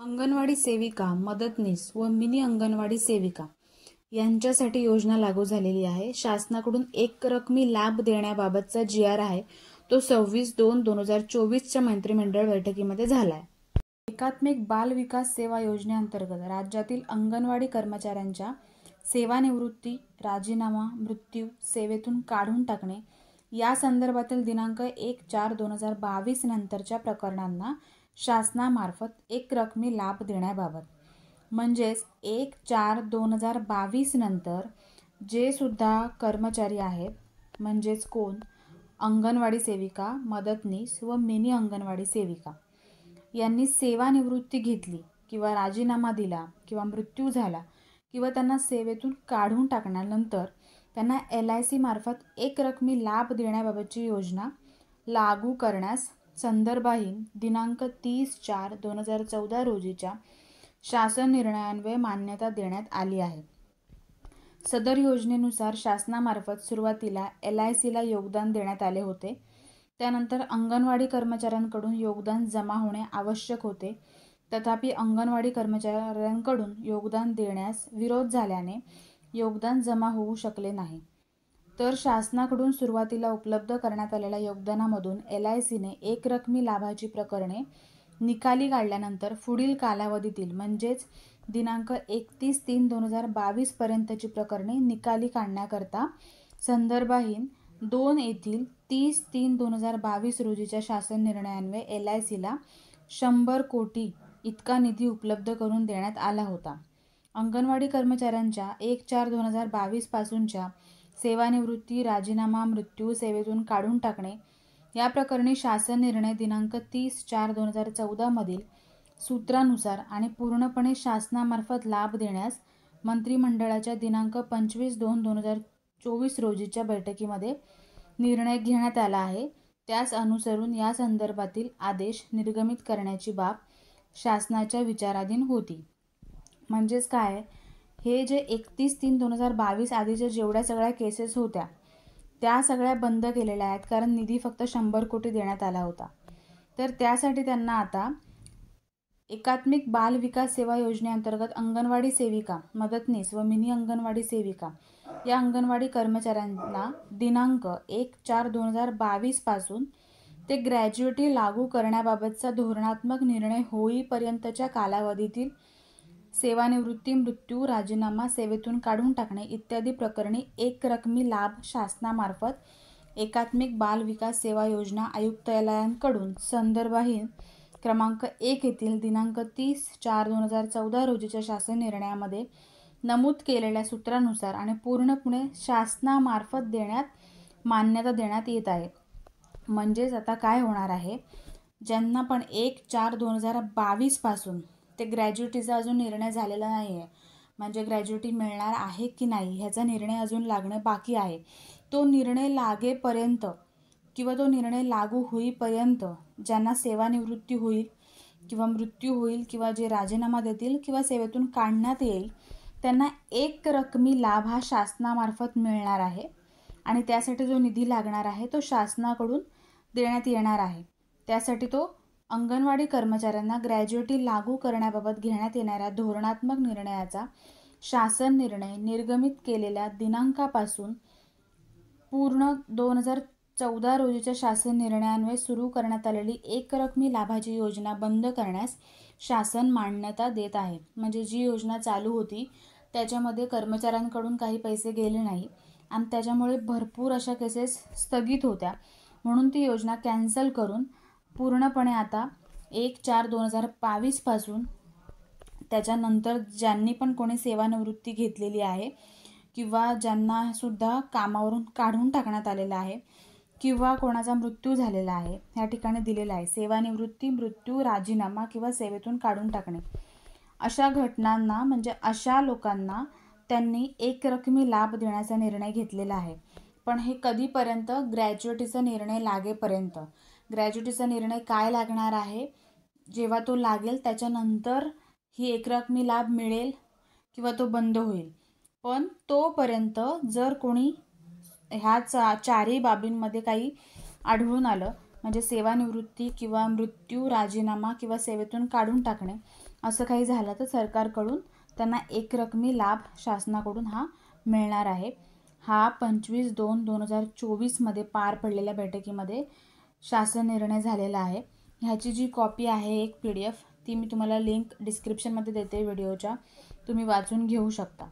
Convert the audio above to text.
अंगणवाडी सेविका, मदतनीस व मिनी अंगणवाडी सेविका यांच्यासाठी योजना लागू झालेली आहे. शासनाकडून एक रकमी लाभ देण्याबाबतचा GR आहे तो 26/2/2024च्या मंत्रिमंडळ बैठकीमध्ये झालाय. एकात्मिक बाल विकास सेवा योजनेअंतर्गत राज्यातील अंगणवाडी कर्मचाऱ्यांच्या सेवानिवृत्ती, राजीनामा, मृत्यू, सेवेतून काढून टाकणे या संदर्भातील दिनांक 1/4/2022 नंतरच्या प्रकरणांना शासनामार्फत एक रकमी लाभ देण्याबाबत, म्हणजेच 1/4/2022 नंतर जे सुद्धा कर्मचारी आहेत, म्हणजेच कोण, अंगणवाडी सेविका, मदतनीस व मिनी अंगणवाडी सेविका यांनी सेवानिवृत्ती घेतली किंवा राजीनामा दिला किंवा मृत्यू झाला किंवा त्यांना सेवेतून काढून टाकण्यानंतर त्यांना LIC मार्फत एक रकमी लाभ देण्याबाबतची योजना लागू करण्यास संदर्भाहीन दिनांक 30/4/2014 रोजीच्या शासन निर्णयान्वये मान्यता देण्यात आली आहे. सदर योजनेनुसार शासनामार्फत सुरुवातीला LICला योगदान देण्यात आले होते. त्यानंतर अंगणवाडी कर्मचाऱ्यांकडून योगदान जमा होणे आवश्यक होते. तथापि अंगणवाडी कर्मचाऱ्यांकडून योगदान देण्यास विरोध झाल्याने योगदान जमा होऊ शकले नाही. तर शासनाकडून सुरुवातीला उपलब्ध करण्यात आलेल्या योगदानामधून LICने एक रकमी लाभाची प्रकरणे निकाली काढल्यानंतर पुढील कालावधीतील म्हणजेच दिनांक 31/3/2022 पर्यंतची प्रकरणे निकाली काढण्याकरता संदर्भाहीन 2 येथील 30/3/2022 रोजीच्या शासन निर्णयान्वये LICला 100 कोटी इतका निधी उपलब्ध करून देण्यात आला होता. अंगणवाडी कर्मचाऱ्यांच्या 1/4/2022 पासूनच्या सेवानिवृत्ती, राजीनामा, मृत्यू, सेवेतून काढून टाकणे या प्रकरणी शासन निर्णय दिनांक 30/4/2014 मधील सूत्रानुसार आणि पूर्णपणे शासनामार्फत लाभ देण्यास मंत्रिमंडळाच्या दिनांक 25/2/2024 रोजीच्या बैठकीमध्ये निर्णय घेण्यात आला आहे. त्यास अनुसरून या संदर्भातील आदेश निर्गमित करण्याची बाब शासनाच्या विचाराधीन होती. म्हणजेच काय, हे जे 31/3/2022 आधीच्या जेवढ्या सगळ्या केसेस होत्या त्या सगळ्या बंद केलेल्या आहेत, कारण निधी फक्त 100 कोटी देण्यात आला होता. तर त्यासाठी त्यांना आता एकात्मिक बाल विकास सेवा योजनेअंतर्गत अंगणवाडी सेविका, मदतनीस व मिनी अंगणवाडी सेविका या अंगणवाडी कर्मचाऱ्यांना दिनांक 1/4/2022 पासून ते ग्रॅज्युएटी लागू करण्याबाबतचा धोरणात्मक निर्णय होईपर्यंतच्या कालावधीतील सेवानिवृत्ती, मृत्यू, राजीनामा, सेवेतून काढून टाकणे इत्यादी प्रकरणी एक रकमी लाभ शासनामार्फत एकात्मिक बाल विकास सेवा योजना आयुक्तालयांकडून संदर्भाहीन क्रमांक 1 येथील दिनांक 30/4/2014 रोजीच्या शासन निर्णयामध्ये नमूद केलेल्या सूत्रानुसार आणि पूर्णपणे शासनामार्फत देण्यात मान्यता देण्यात येत आहे. म्हणजेच आता काय होणार आहे, ज्यांना पण 1/4/2022 पासून ते ग्रॅज्युएटीचा अजून निर्णय झालेला नाही आहे, म्हणजे ग्रॅज्युएटी मिळणार आहे की नाही ह्याचा निर्णय अजून लागणे बाकी आहे. तो निर्णय लागेपर्यंत किंवा तो निर्णय लागू होईपर्यंत ज्यांना सेवानिवृत्ती होईल किंवा मृत्यू होईल किंवा जे राजीनामा देतील किंवा सेवेतून काढण्यात येईल त्यांना एक रकमी लाभ हा शासनामार्फत मिळणार आहे आणि त्यासाठी जो निधी लागणार आहे तो शासनाकडून देण्यात येणार आहे. त्यासाठी तो अंगणवाडी कर्मचाऱ्यांना ग्रॅज्युएटी लागू करण्याबाबत घेण्यात येणाऱ्या धोरणात्मक निर्णयाचा शासन निर्णय निर्गमित केलेल्या दिनांकापासून पूर्ण 2014 रोजीच्या शासन निर्णयान्वये सुरू करण्यात आलेली एक रकमी लाभाची योजना बंद करण्यास शासन मान्यता देत आहे. म्हणजे जी योजना चालू होती त्याच्यामध्ये कर्मचाऱ्यांकडून काही पैसे गेले नाही आणि त्याच्यामुळे भरपूर अशा केसेस स्थगित होत्या, म्हणून ती योजना कॅन्सल करून पूर्णपणे आता 1/4/2022 पासून त्याच्यानंतर ज्यांनी पण कोणी सेवानिवृत्ती घेतलेली आहे किंवा ज्यांना सुद्धा कामावरून काढून टाकण्यात आलेलं आहे किंवा कोणाचा मृत्यू झालेला आहे, ह्या ठिकाणी दिलेला आहे सेवानिवृत्ती, मृत्यू, राजीनामा किंवा सेवेतून काढून टाकणे, अशा घटनांना म्हणजे अशा लोकांना त्यांनी एक रकमी लाभ देण्याचा निर्णय घेतलेला आहे. पण हे कधीपर्यंत, ग्रॅज्युएटीचा निर्णय लागेपर्यंत. ग्रॅज्युएटीचा निर्णय काय लागणार आहे, जेव्हा तो लागेल त्याच्यानंतर ही एक रकमी लाभ मिळेल किंवा तो बंद होईल. पण तोपर्यंत जर कोणी ह्या चारही बाबींमध्ये काही आढळून आलं म्हणजे सेवानिवृत्ती किंवा मृत्यू, राजीनामा किंवा सेवेतून काढून टाकणे असं काही झालं तर सरकारकडून त्यांना एकरकमी लाभ शासनाकडून हा मिळणार आहे. हा 25/2/2024 पार पडलेल्या बैठकीमध्ये शासन निर्णय झालेला आहे. ह्याची जी कॉपी आहे एक PDF ती मी तुम्हाला लिंक डिस्क्रिप्शनमध्ये देते व्हिडिओच्या, तुम्ही वाचून घेऊ शकता.